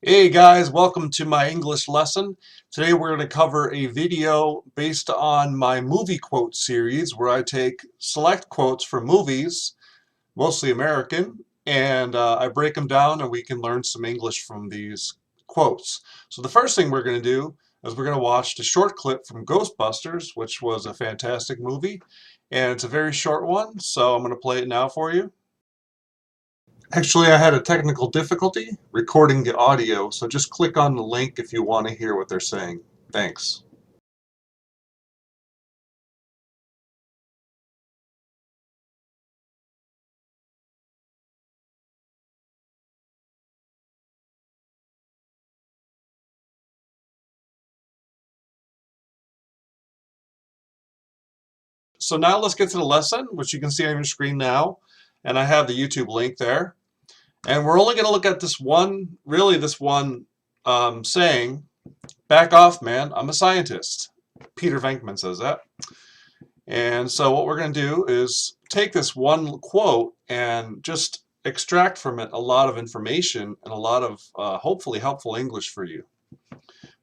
Hey guys, welcome to my English lesson. Today we're going to cover a video based on my movie quote series where I take select quotes from movies, mostly American, and I break them down and we can learn some English from these quotes. So the first thing we're going to do is we're going to watch the short clip from Ghostbusters, which was a fantastic movie, and it's a very short one, so I'm going to play it now for you. Actually, I had a technical difficulty recording the audio, so just click on the link if you want to hear what they're saying. Thanks. So now let's get to the lesson, which you can see on your screen now, and I have the YouTube link there. And we're only going to look at this one, really this one saying, "Back off, man, I'm a scientist." Peter Venkman says that. And so what we're going to do is take this one quote and just extract from it a lot of information and a lot of hopefully helpful English for you.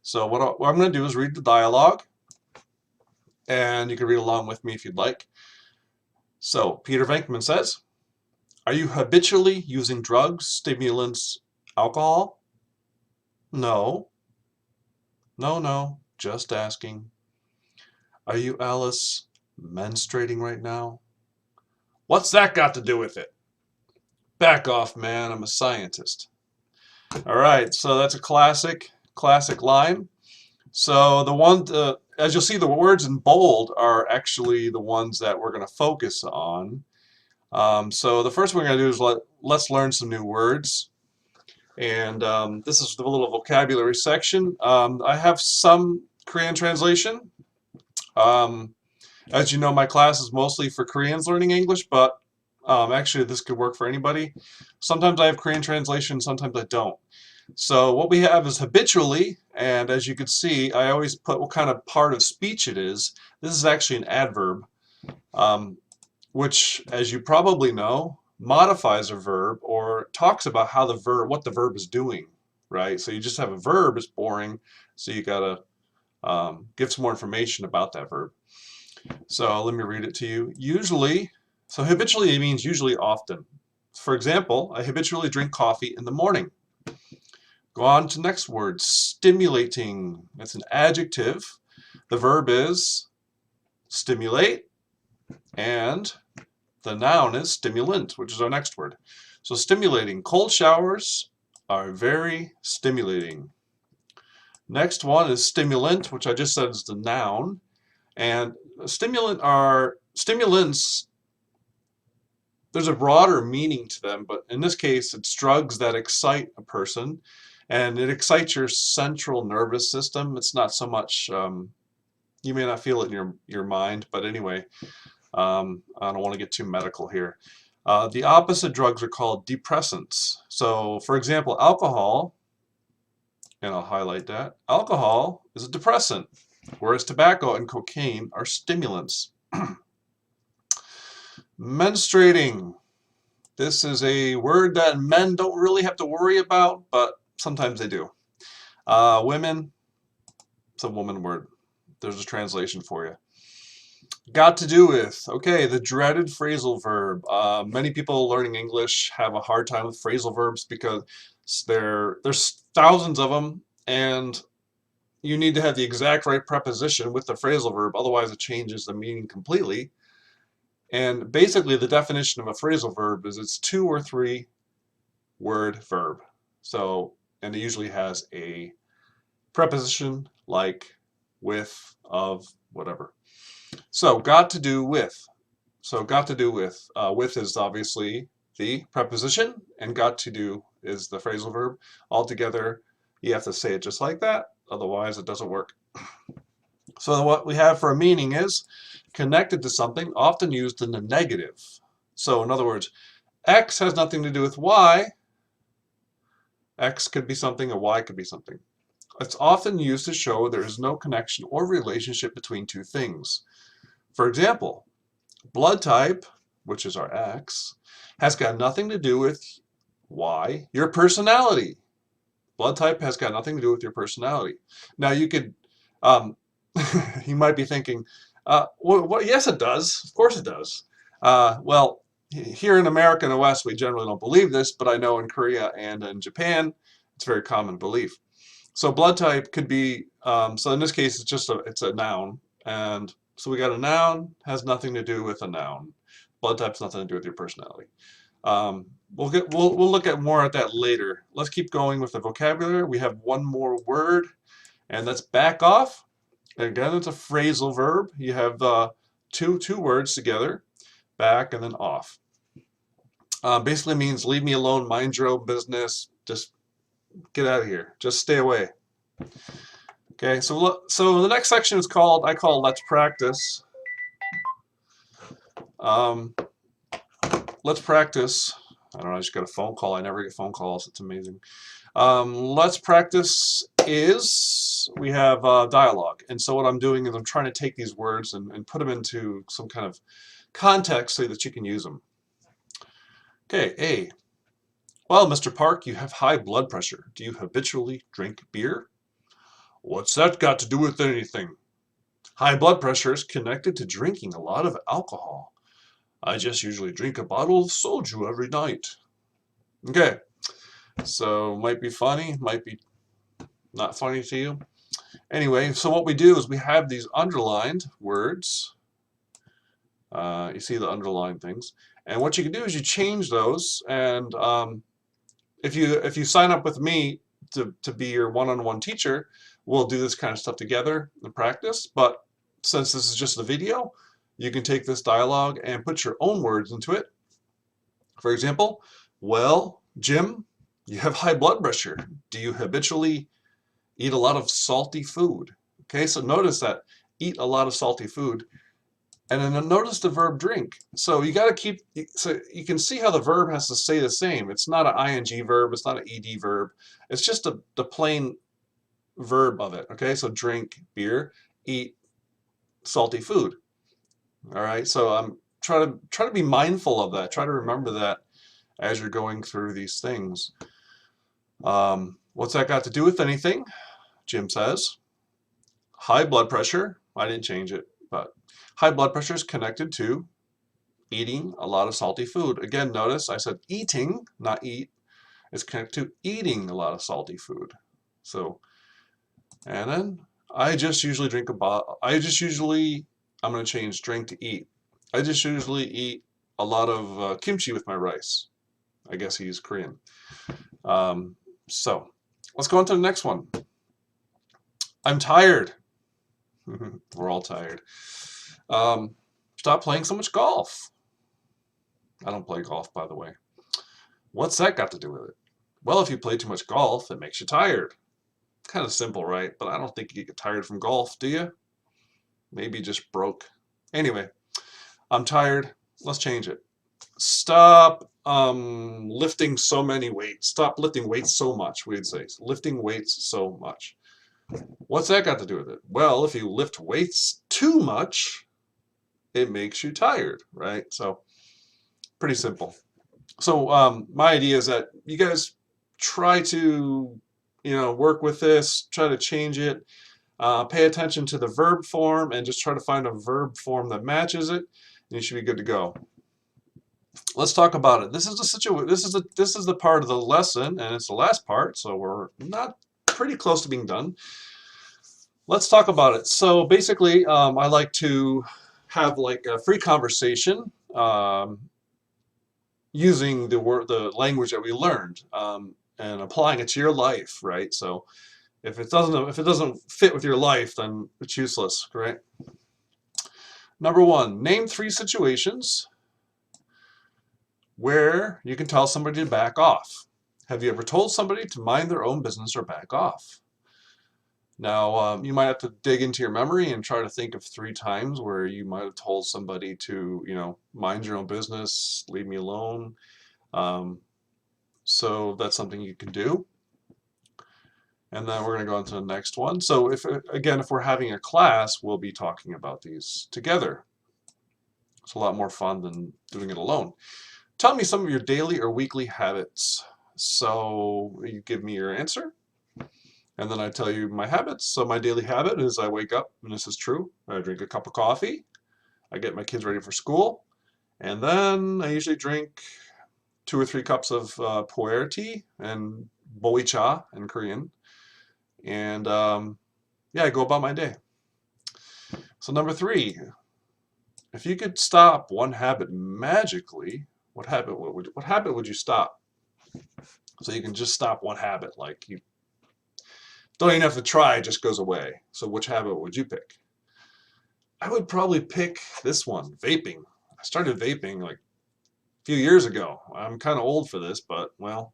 So what I'm going to do is read the dialogue, and you can read along with me if you'd like. So Peter Venkman says, "Are you habitually using drugs, stimulants, alcohol?" "No. No, just asking." "Are you, Alice, menstruating right now?" "What's that got to do with it?" "Back off, man, I'm a scientist." All right, so that's a classic line. So the one, as you'll see, the words in bold are actually the ones that we're going to focus on. So the first one we're going to do is let's learn some new words. And this is the little vocabulary section. I have some Korean translation. As you know, my class is mostly for Koreans learning English, but actually this could work for anybody. Sometimes I have Korean translation, sometimes I don't. So what we have is habitually, and as you can see, I always put what kind of part of speech it is. This is actually an adverb, which, as you probably know, modifies a verb or talks about how what the verb is doing, right? So you just have a verb, it's boring, so you gotta give some more information about that verb. So let me read it to you. Usually, so habitually means usually often. For example, I habitually drink coffee in the morning. Go on to the next word, stimulating. It's an adjective. The verb is stimulate, and the noun is stimulant, which is our next word. So stimulating. Cold showers are very stimulating. Next one is stimulant, which I just said is the noun. And stimulants, there's a broader meaning to them, but in this case it's drugs that excite a person, and it excites your central nervous system. It's not so much, you may not feel it in your mind, but anyway, I don't want to get too medical here. The opposite drugs are called depressants. So for example, alcohol, and I'll highlight that, alcohol is a depressant, whereas tobacco and cocaine are stimulants. Menstruating. This is a word that men don't really have to worry about, but sometimes they do. Women, it's a woman word. There's a translation for you. Got to do with. Okay, the dreaded phrasal verb. Many people learning English have a hard time with phrasal verbs because there's thousands of them, and you need to have the exact right preposition with the phrasal verb, otherwise it changes the meaning completely. And basically the definition of a phrasal verb is it's 2 or 3 word verb. So, and it usually has a preposition like, with, of, whatever. So got to do with. So got to do with. With is obviously the preposition, and got to do is the phrasal verb. Altogether, you have to say it just like that, otherwise it doesn't work. So what we have for a meaning is connected to something, often used in the negative. So in other words, X has nothing to do with Y. X could be something and Y could be something. It's often used to show there is no connection or relationship between two things. For example, blood type, which is our X, has got nothing to do with Y, your personality. Blood type has got nothing to do with your personality. Now you could, um, you might be thinking, well, yes, it does. Of course it does. Well, here in America and the West, we generally don't believe this, but I know in Korea and in Japan, it's a very common belief. So blood type could be, so in this case, it's a noun. And so we got a noun, has nothing to do with a noun. Blood type's nothing to do with your personality. We'll look at more at that later. Let's keep going with the vocabulary. We have one more word, and that's back off. Again, it's a phrasal verb. You have two words together, back and then off. Basically means leave me alone, mind your own business, just get out of here, just stay away. Okay, so the next section is I call let's practice. Let's practice. I don't know, I just got a phone call. I never get phone calls. It's amazing. Let's practice is, we have dialogue. And so what I'm doing is I'm trying to take these words and put them into some kind of context so that you can use them. Okay, A. Well, Mr. Park, you have high blood pressure. Do you habitually drink beer? What's that got to do with anything? High blood pressure is connected to drinking a lot of alcohol. I just usually drink a bottle of soju every night. Okay, so might be funny, might be not funny to you. Anyway, so what we do is we have these underlined words. You see the underlined things. And what you can do is you change those. And if you sign up with me to be your one-on-one teacher, we'll do this kind of stuff together in practice. But since this is just a video, you can take this dialogue and put your own words into it. For example, well, Jim, you have high blood pressure. Do you habitually eat a lot of salty food? Okay, so notice that, eat a lot of salty food. And then notice the verb drink. So you got to keep, so you can see how the verb has to stay the same. It's not an ing verb, it's not an ed verb. It's just the plain verb of it. Okay, so drink beer, eat salty food. All right, so try to be mindful of that. Try to remember that as you're going through these things. What's that got to do with anything? Jim says. High blood pressure. I didn't change it, but high blood pressure is connected to eating a lot of salty food. Again, notice I said eating, not eat. It's connected to eating a lot of salty food. So, and then I just usually drink a bottle. I'm going to change drink to eat. I just usually eat a lot of kimchi with my rice. I guess he's Korean. So let's go on to the next one. I'm tired. We're all tired. Stop playing so much golf. I don't play golf, by the way. What's that got to do with it? Well, if you play too much golf, it makes you tired. Kind of simple, right? But I don't think you get tired from golf, do you? Maybe just broke. Anyway, I'm tired. Let's change it. Stop lifting so many weights. Stop lifting weights so much, we'd say. Lifting weights so much. What's that got to do with it? Well, if you lift weights too much, it makes you tired, right? So, pretty simple. So, my idea is that you guys try to, work with this, try to change it. Pay attention to the verb form and just try to find a verb form that matches it, and you should be good to go. Let's talk about it. This is the part of the lesson, and it's the last part, so we're not pretty close to being done. Let's talk about it. So basically, I like to have like a free conversation using the language that we learned and applying it to your life, right? So if it doesn't fit with your life, then it's useless, right? Number one, name 3 situations where you can tell somebody to back off. Have you ever told somebody to mind their own business or back off? Now, you might have to dig into your memory and try to think of 3 times where you might have told somebody to, mind your own business, leave me alone. So that's something you can do. And then we're going to go on to the next one. So if we're having a class, we'll be talking about these together. It's a lot more fun than doing it alone. Tell me some of your daily or weekly habits. So you give me your answer, And then I tell you my habits. So my daily habit is I wake up, and this is true. I drink a cup of coffee. I get my kids ready for school. And then I usually drink 2 or 3 cups of pu'er tea and boi cha in Korean. And yeah, I go about my day. So number 3, if you could stop one habit magically, what habit would you stop? So you can just stop one habit, like you don't even have to try, it just goes away. So which habit would you pick? I would probably pick this one, vaping. I started vaping like a few years ago. I'm kind of old for this, but well,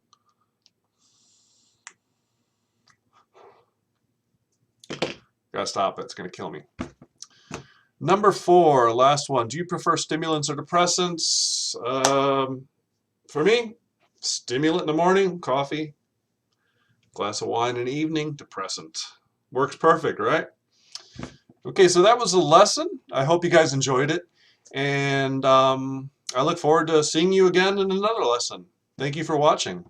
gotta stop it. It's gonna kill me. Number 4, last one. Do you prefer stimulants or depressants? For me, stimulant in the morning, coffee. Glass of wine in the evening, depressant. Works perfect, right? Okay, so that was a lesson. I hope you guys enjoyed it. And I look forward to seeing you again in another lesson. Thank you for watching.